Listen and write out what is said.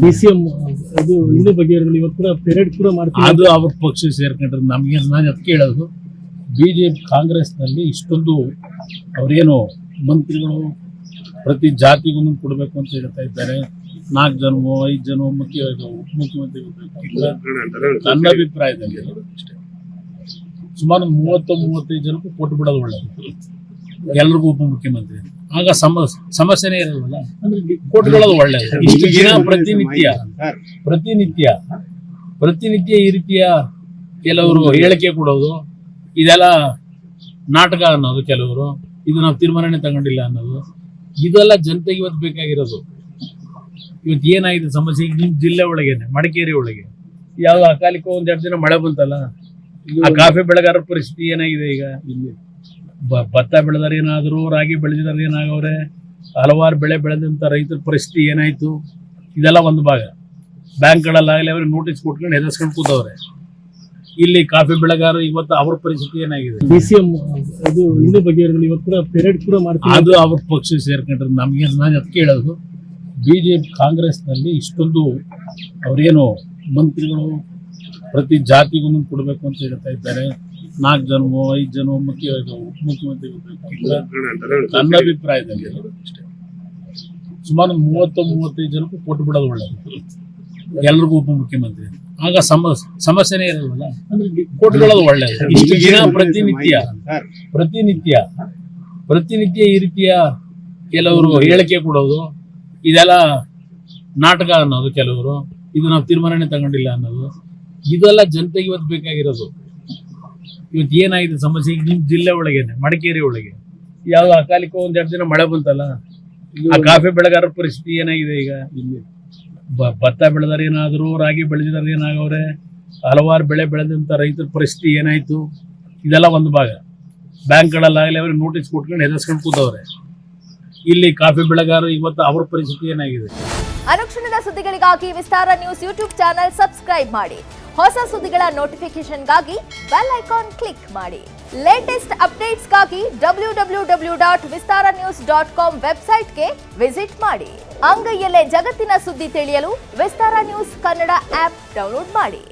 DCM ಅದು ಇನ್ನೂ ಬಗೆಹರಿದಿಲ್ಲ. ಇವತ್ತು ಕೂಡ ಪೆರೇಡ್ ಕೂಡ ಮಾಡ್ತೀವಿ. ಅದು ಅವ್ರ ಪಕ್ಷ ಸೇರ್ಕೊಂಡ್ರೆ ನಮಗೆ ನಾನು ಅದಕ್ಕೆ ಹೇಳೋದು, BJP ಕಾಂಗ್ರೆಸ್ನಲ್ಲಿ ಇಷ್ಟೊಂದು ಅವರೇನು ಮಂತ್ರಿಗಳು ಪ್ರತಿ ಜಾತಿಗೂ ಕೊಡಬೇಕು ಅಂತ ಹೇಳ್ತಾ ಇದ್ದಾರೆ. 4 ಜನವೋ 5 ಜನವೋ ಮುಖ್ಯಮಂತ್ರಿ ನನ್ನ ಅಭಿಪ್ರಾಯದಲ್ಲಿ ಸುಮಾರು 30-35 ಜನಕ್ಕೂ ಕೊಟ್ಟು ಬಿಡೋದು ಒಳ್ಳೆಯದು, ಎಲ್ರಿಗೂ ಉಪಮುಖ್ಯಮಂತ್ರಿ. ಆಗ ಸಮಸ್ಯೆನೇ ಇರಲ್ವಲ್ಲ, ಕೊಟ್ಟುಕೊಳ್ಳೋದು ಒಳ್ಳೆಯದು. ಇಷ್ಟು ದಿನ ಪ್ರತಿನಿತ್ಯ ಈ ರೀತಿಯ ಕೆಲವರು ಹೇಳಿಕೆ ಕೊಡೋದು, ಇದೆಲ್ಲ ನಾಟಕ ಅನ್ನೋದು, ಕೆಲವರು ಇದು ನಾವು ತೀರ್ಮಾನನೇ ತಗೊಂಡಿಲ್ಲ ಅನ್ನೋದು, ಇದೆಲ್ಲ ಜನತೆಗೆ ಇವತ್ತು ಬೇಕಾಗಿರೋದು. ಇವತ್ತು ಏನಾಗಿದೆ ಸಮಸ್ಯೆ, ಈಗ ನಿಮ್ಮ ಜಿಲ್ಲೆ ಒಳಗೇನೆ ಮಡಿಕೇರಿ ಒಳಗೆ ಯಾವ್ದು ಅಕಾಲಿಕ 1-2 ದಿನ ಮಳೆ ಬಂತಲ್ಲ, ಆ ಕಾಫಿ ಬೆಳೆಗಾರರ ಪರಿಸ್ಥಿತಿ ಏನಾಗಿದೆ. ಈಗ ಇಲ್ಲಿ ಭತ್ತ ಬೆಳೆದಾರ ಏನಾದ್ರು, ರಾಗಿ ಬೆಳೆದಿದಾರ ಏನಾಗವ್ರೆ, ಹಲವಾರು ಬೆಳೆ ಬೆಳೆದಂತ ರೈತರ ಪರಿಸ್ಥಿತಿ ಏನಾಯ್ತು, ಇದೆಲ್ಲ ಒಂದು ಭಾಗ. ಬ್ಯಾಂಕ್ಗಳಲ್ಲಾಗಲಿ ಅವ್ರಿಗೆ ನೋಟಿಸ್ ಕೊಟ್ಕೊಂಡು ಹೆದರ್ಸ್ಕೊಂಡು ಕೂತವ್ರೆ. ಇಲ್ಲಿ ಕಾಫಿ ಬೆಳೆಗಾರರು ಇವತ್ತು ಅವ್ರ ಪರಿಸ್ಥಿತಿ ಏನಾಗಿದೆ. DCM ಅದು ಇನ್ನೂ ಬಗೆಹರಿದಿಲ್ಲ. ಇವತ್ತು ಕೂಡ ಪೆರೇಡ್ ಕೂಡ ಮಾಡ್ತೀವಿ. ಅದು ಅವ್ರ ಪಕ್ಷ ಸೇರ್ಕೊಂಡ್ರೆ ನಮಗೆ ನಾನು ಅದಕ್ಕೆ ಹೇಳೋದು, BJP ಕಾಂಗ್ರೆಸ್ನಲ್ಲಿ ಇಷ್ಟೊಂದು ಅವರೇನು ಮಂತ್ರಿಗಳು ಪ್ರತಿ ಜಾತಿಗೂ ಕೊಡಬೇಕು ಅಂತ ಹೇಳ್ತಾ ಇದ್ದಾರೆ. 4 ಜನವೋ 5 ಜನವೋ ಮುಖ್ಯಮಂತ್ರಿ ನನ್ನ ಅಭಿಪ್ರಾಯದಲ್ಲಿ ಸುಮಾರು 30-35 ಜನಕ್ಕೂ ಕೊಟ್ಟು ಬಿಡೋದು ಒಳ್ಳೆಯದು, ಎಲ್ರಿಗೂ ಉಪಮುಖ್ಯಮಂತ್ರಿ. ಆಗ ಸಮಸ್ಯೆನೇ ಇರಲ್ವಲ್ಲ, ಕೊಟ್ಟುಕೊಳ್ಳೋದು ಒಳ್ಳೆಯದು. ಇಷ್ಟು ದಿನ ಪ್ರತಿನಿತ್ಯ ಈ ರೀತಿಯ ಕೆಲವರು ಹೇಳಿಕೆ ಕೊಡೋದು, ಇದೆಲ್ಲ ನಾಟಕ ಅನ್ನೋದು, ಕೆಲವರು ಇದು ನಾವು ತೀರ್ಮಾನನೇ ತಗೊಂಡಿಲ್ಲ ಅನ್ನೋದು, ಇದೆಲ್ಲ ಜನತೆಗೆ ಇವತ್ತು ಬೇಕಾಗಿರೋದು. ಇವತ್ತು ಏನಾಗಿದೆ ಸಮಸ್ಯೆ, ಈಗ ನಿಮ್ಮ ಜಿಲ್ಲೆ ಒಳಗೇನೆ ಮಡಿಕೇರಿ ಒಳಗೆ ಯಾವ್ದು ಅಕಾಲಿಕ 1-2 ದಿನ ಮಳೆ ಬಂತಲ್ಲ, ಆ ಕಾಫಿ ಬೆಳೆಗಾರರ ಪರಿಸ್ಥಿತಿ ಏನಾಗಿದೆ. ಈಗ ಇಲ್ಲಿ ಭತ್ತ ಬೆಳೆದಾರ ಏನಾದ್ರು, ರಾಗಿ ಬೆಳೆದಿದಾರ ಏನಾಗವ್ರೆ, ಹಲವಾರು ಬೆಳೆ ಬೆಳೆದಂತ ರೈತರ ಪರಿಸ್ಥಿತಿ ಏನಾಯ್ತು, ಇದೆಲ್ಲ ಒಂದು ಭಾಗ. ಬ್ಯಾಂಕ್ಗಳಲ್ಲಾಗಲಿ ಅವ್ರಿಗೆ ನೋಟಿಸ್ ಕೊಟ್ಕೊಂಡು ಹೆದರ್ಸ್ಕೊಂಡು ಕೂತವ್ರೆ. ಇಲ್ಲಿ ಕಾಫಿ ಬೆಳೆಗಾರರು ಇವತ್ತು ಅವ್ರ ಪರಿಸ್ಥಿತಿ ಏನಾಗಿದೆ. ಅನುಕ್ಷಣದ ಸುದ್ದಿಗಳಿಗಾಗಿ ವಿಸ್ತಾರ ನ್ಯೂಸ್ ಯೂಟ್ಯೂಬ್ ಚಾನೆಲ್ ಸಬ್ಸ್ಕ್ರೈಬ್ ಮಾಡಿ. ಹೊಸ ಸುದ್ದಿಗಳ ನೋಟಿಫಿಕೇಶನ್ಗಾಗಿ ಬೆಲ್ ಐಕಾನ್ ಕ್ಲಿಕ್ ಮಾಡಿ. ಲೇಟೆಸ್ಟ್ ಅಪ್ಡೇಟ್ಸ್ಗಾಗಿ www.vistaranews.com ವೆಬ್ಸೈಟ್ಗೆ ವಿಸಿಟ್ ಮಾಡಿ. ಅಂಗೈಯಲ್ಲೇ ಜಗತ್ತಿನ ಸುದ್ದಿ ತಿಳಿಯಲು ವಿಸ್ತಾರ ನ್ಯೂಸ್ ಕನ್ನಡ ಆಪ್ ಡೌನ್ಲೋಡ್ ಮಾಡಿ.